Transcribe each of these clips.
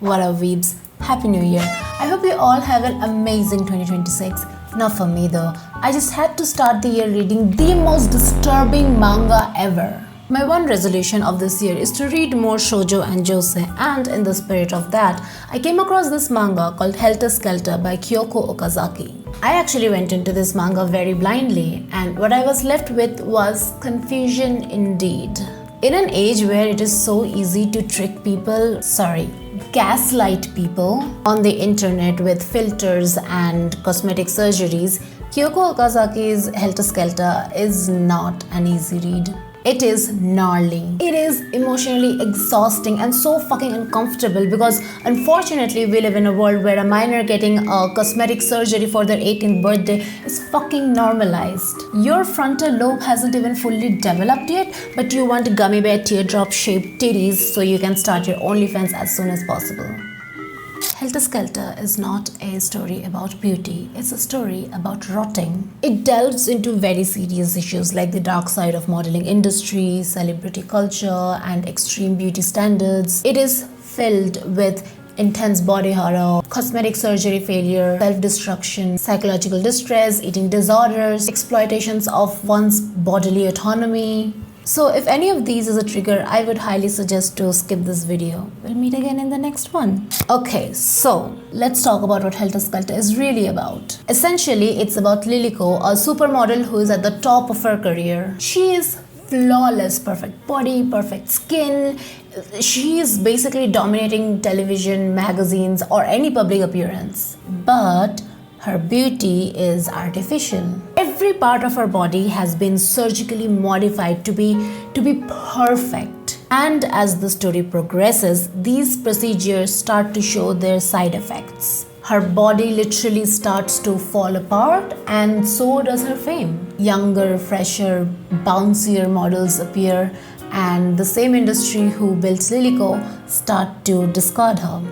What up, weebs? Happy New Year. I hope you all have an amazing 2026. Not for me though. I just had to start the year reading the most disturbing manga ever. My one resolution of this year is to read more shoujo and josei, and in the spirit of that, I came across this manga called Helter Skelter by Kyoko Okazaki. I actually went into this manga very blindly, and what I was left with was confusion indeed. In an age where it is so easy to trick people, gaslight people on the internet with filters and cosmetic surgeries, Kyoko Okazaki's Helter Skelter is not an easy read. It is gnarly. It is emotionally exhausting and so fucking uncomfortable because unfortunately we live in a world where a minor getting a cosmetic surgery for their 18th birthday is fucking normalized. Your frontal lobe hasn't even fully developed yet, but you want gummy bear teardrop shaped titties so you can start your OnlyFans as soon as possible. Helter Skelter is not a story about beauty, it's a story about rotting. It delves into very serious issues like the dark side of modeling industry, celebrity culture, and extreme beauty standards. It is filled with intense body horror, cosmetic surgery failure, self-destruction, psychological distress, eating disorders, exploitations of one's bodily autonomy. So if any of these is a trigger, I would highly suggest to skip this video. We'll meet again in the next one. Okay, so let's talk about what Helter Skelter is really about. Essentially, it's about Liliko, a supermodel who is at the top of her career. She is flawless, perfect body, perfect skin. She is basically dominating television, magazines, or any public appearance. But her beauty is artificial. Every part of her body has been surgically modified to be perfect. And as the story progresses, these procedures start to show their side effects. Her body literally starts to fall apart, and so does her fame. Younger, fresher, bouncier models appear, and the same industry who built Liliko start to discard her.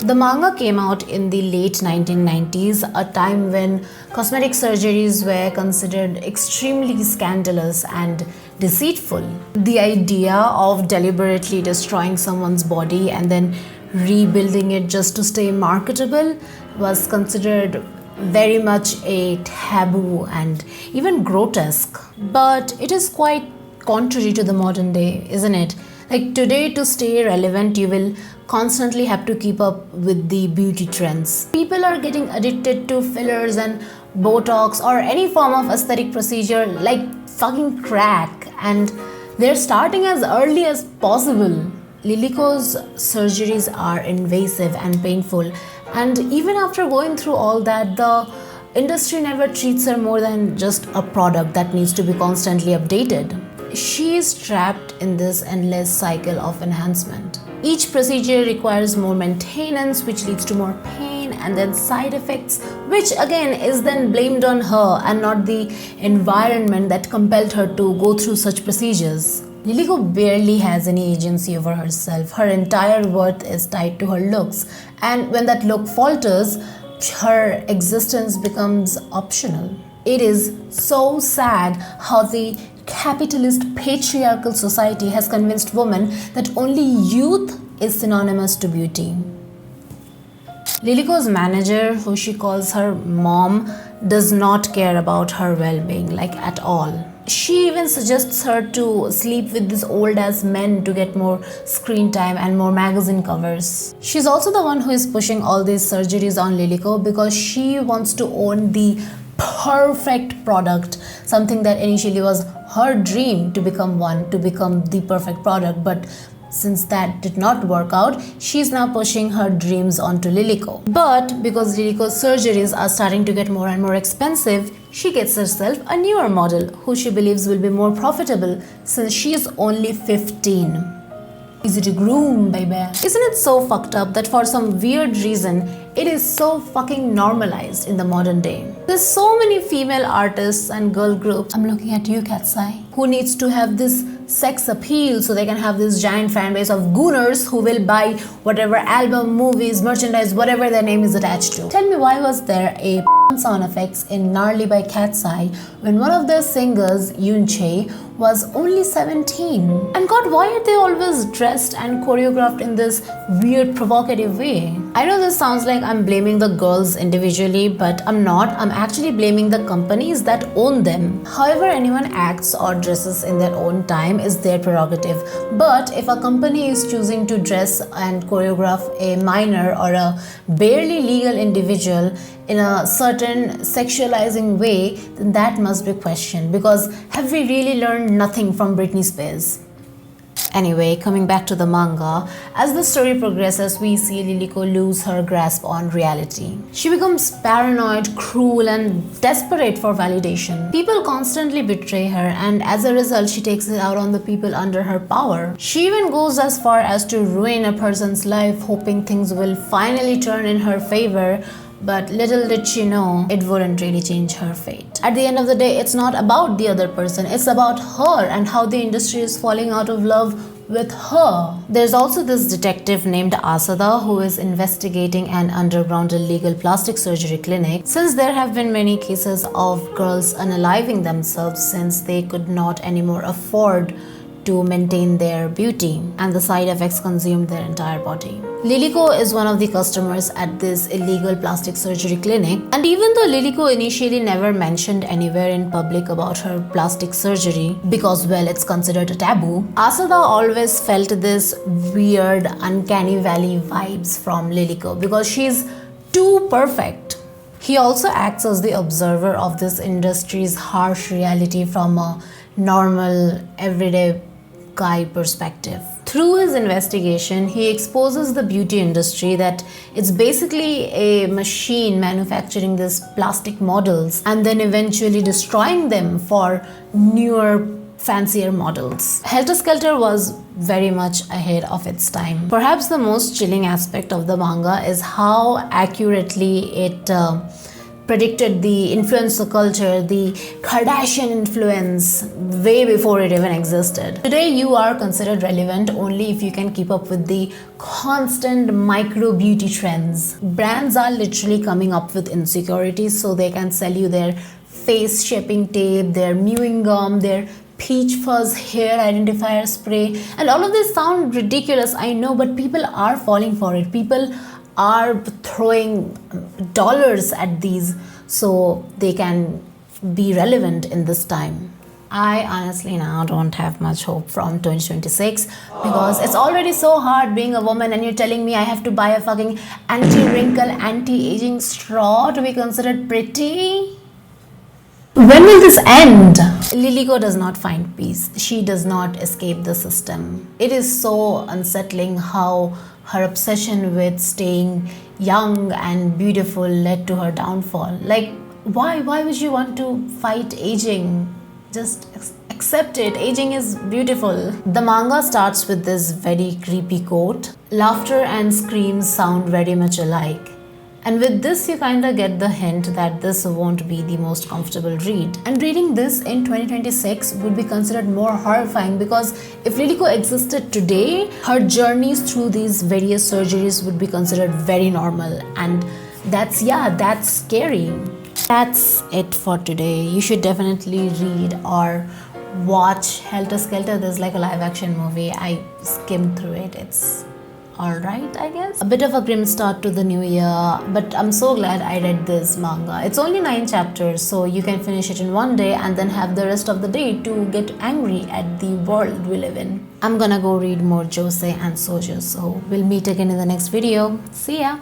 The manga came out in the late 1990s, a time when cosmetic surgeries were considered extremely scandalous and deceitful. The idea of deliberately destroying someone's body and then rebuilding it just to stay marketable was considered very much a taboo and even grotesque. But it is quite contrary to the modern day, isn't it? Like today, to stay relevant, you will constantly have to keep up with the beauty trends. People are getting addicted to fillers and Botox or any form of aesthetic procedure like fucking crack, and they're starting as early as possible. Liliko's surgeries are invasive and painful, and even after going through all that, the industry never treats her more than just a product that needs to be constantly updated. She is trapped in this endless cycle of enhancement. Each procedure requires more maintenance, which leads to more pain and then side effects, which again is then blamed on her and not the environment that compelled her to go through such procedures. Liliko barely has any agency over herself. Her entire worth is tied to her looks, and when that look falters, her existence becomes optional. It is so sad how the capitalist patriarchal society has convinced women that only youth is synonymous to beauty. Liliko's manager, who she calls her mom, does not care about her well-being, like at all. She even suggests her to sleep with these old-ass men to get more screen time and more magazine covers. She's also the one who is pushing all these surgeries on Liliko because she wants to own the perfect product, something that initially was her dream to become the perfect product, but since that did not work out, she's now pushing her dreams onto Liliko. But because Liliko's surgeries are starting to get more and more expensive, she gets herself a newer model who she believes will be more profitable since she is only 15. Easy to groom, baby. Isn't it so fucked up that for some weird reason, it is so fucking normalized in the modern day? There's so many female artists and girl groups, I'm looking at you, Katsai, who needs to have this sex appeal so they can have this giant fan base of gooners who will buy whatever album, movies, merchandise, whatever their name is attached to. Tell me, why was there a sound effects in Gnarly by Cat's Eye when one of their singers, Yoonchae, was only 17? And God, why are they always dressed and choreographed in this weird, provocative way? I know this sounds like I'm blaming the girls individually, but I'm not. I'm actually blaming the companies that own them. However anyone acts or dresses in their own time is their prerogative. But if a company is choosing to dress and choreograph a minor or a barely legal individual in a certain sexualizing way, then that must be questioned, because have we really learned nothing from Britney Spears? Anyway, coming back to the manga, as the story progresses, we see Liliko lose her grasp on reality. She becomes paranoid, cruel, and desperate for validation. People constantly betray her, and as a result, she takes it out on the people under her power. She even goes as far as to ruin a person's life, hoping things will finally turn in her favor. But little did she know, it wouldn't really change her fate. At the end of the day, it's not about the other person, it's about her and how the industry is falling out of love with her. There's also this detective named Asada who is investigating an underground illegal plastic surgery clinic, since there have been many cases of girls unaliving themselves since they could not anymore afford to maintain their beauty, and the side effects consumed their entire body. Liliko is one of the customers at this illegal plastic surgery clinic, and even though Liliko initially never mentioned anywhere in public about her plastic surgery because, well, it's considered a taboo, Asada always felt this weird uncanny valley vibes from Liliko because she's too perfect. He also acts as the observer of this industry's harsh reality from a normal, everyday guy perspective. Through his investigation, he exposes the beauty industry that it's basically a machine manufacturing these plastic models and then eventually destroying them for newer, fancier models. Helter Skelter was very much ahead of its time. Perhaps the most chilling aspect of the manga is how accurately it predicted the influencer culture, the Kardashian influence, way before it even existed. Today, you are considered relevant only if you can keep up with the constant micro beauty trends. Brands are literally coming up with insecurities so they can sell you their face shaping tape, their mewing gum, their peach fuzz hair identifier spray, and all of this sound ridiculous, I know, but people are falling for it. People are throwing dollars at these so they can be relevant in this time. I honestly now don't have much hope from 2026 because it's already so hard being a woman, and you're telling me I have to buy a fucking anti-wrinkle, anti-aging straw to be considered pretty? When will this end? Liliko does not find peace. She does not escape the system. It is so unsettling how her obsession with staying young and beautiful led to her downfall. Like, why would you want to fight aging? Just accept it. Aging is beautiful. The manga starts with this very creepy quote. Laughter and screams sound very much alike. And with this, you kind of get the hint that this won't be the most comfortable read. And reading this in 2026 would be considered more horrifying because if Liliko existed today, her journeys through these various surgeries would be considered very normal. And that's scary. That's it for today. You should definitely read or watch Helter Skelter. There's like a live action movie. I skimmed through it. It's alright, I guess. A bit of a grim start to the new year, but I'm so glad I read this manga. It's only 9 chapters, so you can finish it in one day and then have the rest of the day to get angry at the world we live in. I'm gonna go read more josei and soju, so we'll meet again in the next video. See ya!